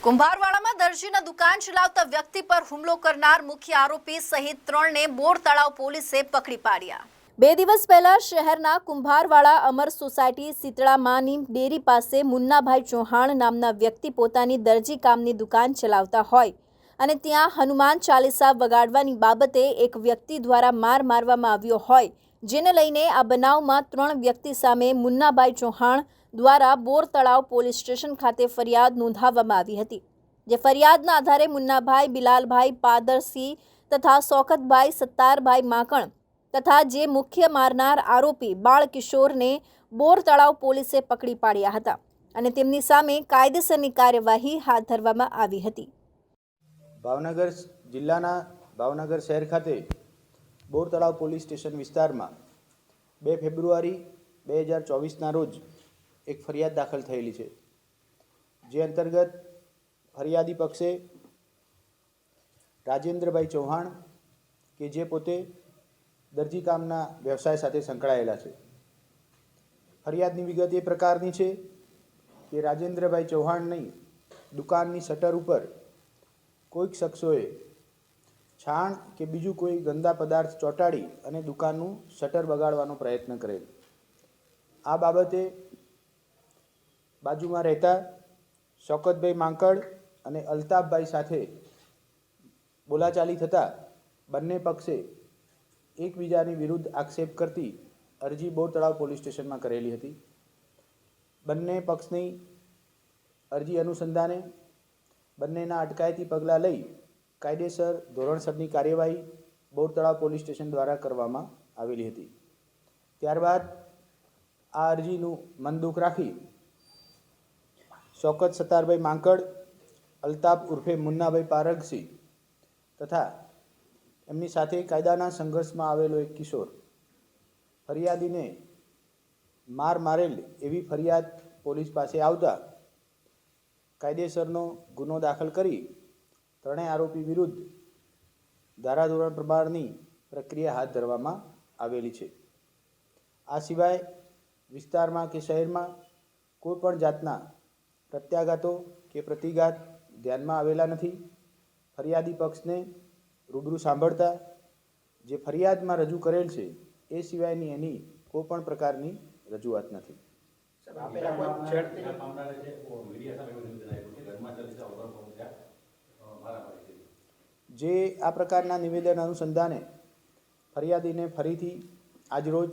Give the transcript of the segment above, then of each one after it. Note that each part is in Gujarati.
કુંભારવાડામાં દરજીના દુકાન ચલાવતા વ્યક્તિ પર હુમલો કરનાર મુખ્ય આરોપી સહિત 3 ને બોર તળાવ પોલીસે પકડી પાડ્યા। 2 દિવસ પહેલા શહેરના કુંભારવાડા અમર સોસાયટી સીતળામાની ડેરી પાસે મુન્નાભાઈ ચૌહાણ નામના વ્યક્તિ પોતાની દરજી કામની દુકાન ચલાવતા હોય અને ત્યાં હનુમાન ચાલીસા વગાડવાની બાબતે એક વ્યક્તિ દ્વારા માર મારવામાં આવ્યો હોય, જેને લઈને આ બનાવમાં 3 વ્યક્તિ સામે મુન્નાભાઈ ચૌહાણ દ્વારા બોર તળાવ પોલીસ સ્ટેશન ખાતે ફરિયાદ નોંધાવવામાં આવી હતી। જે ફરિયાદના આધારે મુન્નાભાઈ બિલાલભાઈ પાદરસિંહ તથા શૌકતભાઈ સત્તારભાઈ માકણ તથા જે મુખ્ય મારનાર આરોપી બાળકિશોરને બોર તળાવ પોલીસે પકડી પાડ્યા હતા અને તેમની સામે કાયદેસરની કાર્યવાહી હાથ ધરવામાં આવી હતી। ભાવનગર જિલ્લાના ભાવનગર શહેર ખાતે બોર તળાવ પોલીસ સ્ટેશન વિસ્તારમાં 2 ફેબ્રુઆરી 2024ના રોજ એક ફરિયાદ દાખલ થયેલી છે, જે અંતર્ગત ફરિયાદી પક્ષે રાજેન્દ્રભાઈ ચૌહાણ કે જે પોતે દરજી કામના વ્યવસાય સાથે સંકળાયેલા છે। ફરિયાદની વિગત એ પ્રકારની છે કે રાજેન્દ્રભાઈ ચૌહાણની દુકાનની શટર ઉપર કોઈક શખ્સોએ છાણ કે બીજું કોઈ ગંદા પદાર્થ ચોંટાડી અને દુકાનનું શટર બગાડવાનો પ્રયત્ન કરેલ। આ બાબતે બાજુમાં રહેતા શૌકતભાઈ માંકડ અને અલ્તાફભાઈ સાથે બોલાચાલી થતાં બંને પક્ષે એકબીજાની વિરુદ્ધ આક્ષેપ કરતી અરજી બોર તળાવ પોલીસ સ્ટેશનમાં કરેલી હતી। બંને પક્ષની અરજી અનુસંધાને બંનેના અટકાયતી પગલાં લઈ કાયદેસર ધોરણસરની કાર્યવાહી બોર તળાવ પોલીસ સ્ટેશન દ્વારા કરવામાં આવેલી હતી। ત્યારબાદ આ અરજીનું મનદુખ રાખી શૌકત સત્તારભાઈ માંકડ, અલ્તાફ ઉર્ફે મુન્નાભાઈ પારગસિંહ તથા એમની સાથે કાયદાના સંઘર્ષમાં આવેલો એક કિશોર ફરિયાદીને માર મારેલ એવી ફરિયાદ પોલીસ પાસે આવતા કાયદેસરનો ગુનો દાખલ કરી 3 આરોપી વિરુદ્ધ ધારાધોરણ પ્રમાણની પ્રક્રિયા હાથ ધરવામાં આવેલી છે। આ સિવાય વિસ્તારમાં કે શહેરમાં કોઈ પણ જાતના પ્રત્યાઘાતો કે પ્રતિઘાત ધ્યાનમાં આવેલા નથી। ફરિયાદી પક્ષને રૂબરૂ સાંભળતા જે ફરિયાદમાં રજૂ કરેલ છે એ સિવાયની એની કોઈ પણ પ્રકારની રજૂઆત નથી। જે આ પ્રકારના નિવેદન અનુસંધાને ફરિયાદીને ફરીથી આજરોજ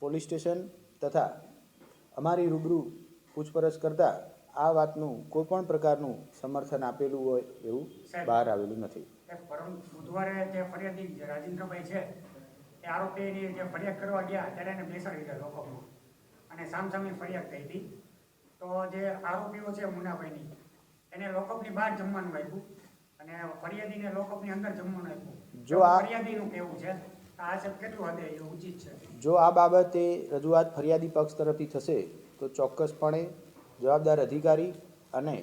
પોલીસ સ્ટેશન તથા અમારી રૂબરૂ પૂછપરછ કરતાં આ વાતનું કોઈ પણ પ્રકારનું સમર્થન આપેલું હોય એવું બહાર આવેલું નથી। બુધવારે જે ફરિયાદી રાજેન્દ્રભાઈ છે એ આરોપીની જે ફરિયાદ કરવા ગયા ત્યારે એને બેસાડી દીધા લોકોમાં અને સામસામી ફરિયાદ થઈ હતી। તો જે આરોપીઓ છે મુન્નાભાઈની એને લોકઅપની બહાર જમવાનું આપ્યું અને ફરિયાદીને લોકઅપની અંદર જમવાનું આપ્યું। જો ફરિયાદીનું કહેવું છે આ છે કેટલું હદે એ ઉચિત છે? જો આ બાબતે રજૂઆત ફરિયાદી પક્ષ તરફથી થશે તો ચોક્કસપણે જવાબદાર અધિકારી અને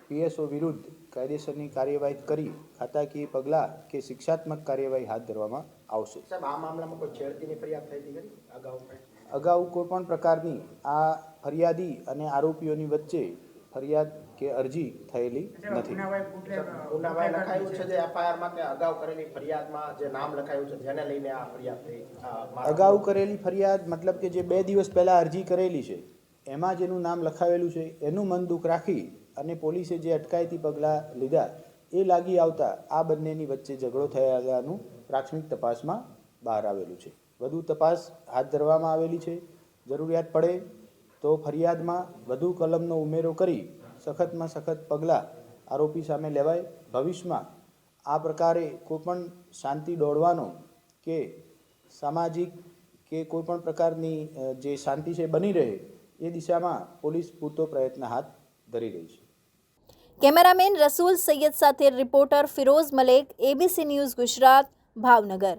પીએસઓ વિરુદ્ધ કાયદેસરની કાર્યવાહી કરી ખાતાકીય પગલાં કે શિક્ષાત્મક કાર્યવાહી હાથ ધરવામાં આવશે। સાહેબ, આ મામલામાં કોઈ છેડતીની ફરિયાદ થઈ હતી ખરી અગાઉ કોઈ પણ પ્રકારની આ ફરિયાદી અને આરોપીઓની વચ્ચે ફરિયાદ કે અરજી થયેલી નથી। મુન્નાભાઈ લખાયું છે જે એફઆઈઆરમાં કે અગાઉ કરેલી ફરિયાદમાં જે નામ લખાયું છે જેને લઈને આ ફરિયાદ થઈ? અગાઉ કરેલી ફરિયાદ મતલબ કે જે 2 દિવસ પહેલાં અરજી કરેલી છે એમાં જેનું નામ લખાવેલું છે એનું મનદુખ રાખી અને પોલીસે જે અટકાયતી પગલાં લીધા એ લાગી આવતા આ બંનેની વચ્ચે ઝઘડો થયાનું પ્રાથમિક તપાસમાં બહાર આવેલું છે। વધુ તપાસ હાથ ધરવામાં આવેલી છે। જરૂરિયાત પડે તો ફરિયાદમાં વધુ કલમનો ઉમેરો કરી સખતમાં સખત પગલાં આરોપી સામે લેવાય। ભવિષ્યમાં આ પ્રકારે કોઈપણ શાંતિ દોડવાનો કે સામાજિક કે કોઈપણ પ્રકારની જે શાંતિ છે બની રહે એ દિશામાં પોલીસ પૂરતો પ્રયત્ન હાથ ધરી રહી છે। કેમેરામેન રસૂલ સૈયદ સાથે reporter Firoz Malek, ABC news Gujarat, Bhavnagar.